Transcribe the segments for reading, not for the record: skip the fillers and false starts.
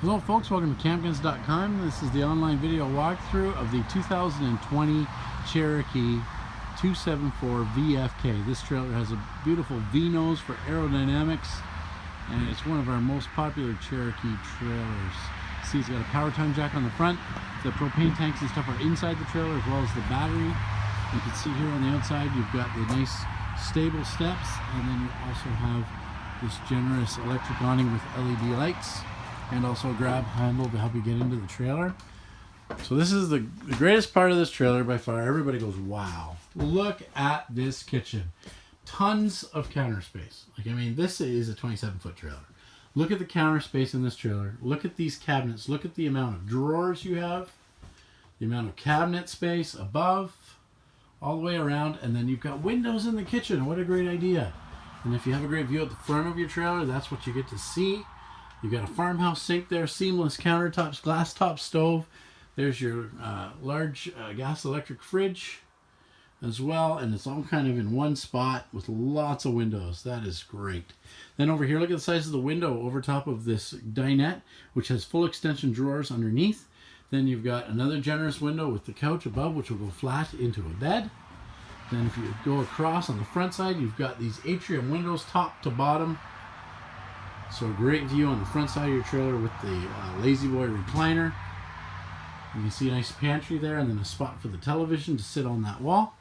Hello folks, welcome to Campkins.com. This is the online video walkthrough of the 2020 Cherokee 274VFK. This trailer has a beautiful V-nose for aerodynamics, and it's one of our most popular Cherokee trailers. See, it's got a power time jack on the front. The propane tanks and stuff are inside the trailer, as well as the battery. You can see here on the outside you've got the nice stable steps, and then you also have this generous electric awning with LED lights, and also a grab handle to help you get into the trailer. So this is the greatest part of this trailer by far. Everybody goes, wow, look at this kitchen. Tons of counter space. I mean, this is a 27-foot trailer. Look at the counter space in this trailer. Look at these cabinets. Look at the amount of drawers you have, the amount of cabinet space above, all the way around, and then you've got windows in the kitchen. What a great idea. And if you have a great view at the front of your trailer, that's what you get to see. You've got a farmhouse sink there, seamless countertops, glass top stove. There's your large gas electric fridge as well, and it's all kind of in one spot with lots of windows. That is great. Then over here, look at the size of the window over top of this dinette, which has full extension drawers underneath. Then you've got another generous window with the couch above, which will go flat into a bed. Then if you go across on the front side, you've got these atrium windows top to bottom. So a great view on the front side of your trailer with the Lazy Boy recliner. You can see a nice pantry there, and then a spot for the television to sit on that wall.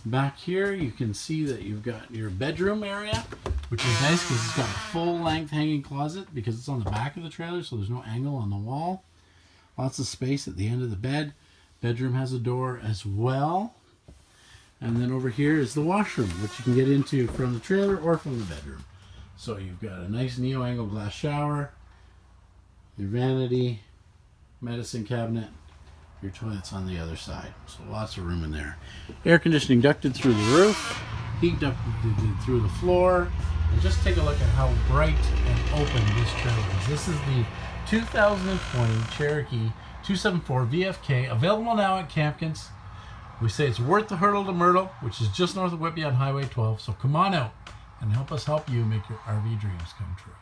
Back here you can see that you've got your bedroom area, which is nice because it's got a full length hanging closet because it's on the back of the trailer, so there's no angle on the wall. Lots of space at the end of the bed. Bedroom has a door as well. And then over here is the washroom, which you can get into from the trailer or from the bedroom. So you've got a nice neo-angle glass shower, your vanity, medicine cabinet, your toilet's on the other side. So lots of room in there. Air conditioning ducted through the roof, heat ducted through the floor. And just take a look at how bright and open this trailer is. This is the 2020 Cherokee 274VFK, available now at Campkins. We say it's worth the hurdle to Myrtle, which is just north of Whitby on Highway 12. So come on out and help us help you make your RV dreams come true.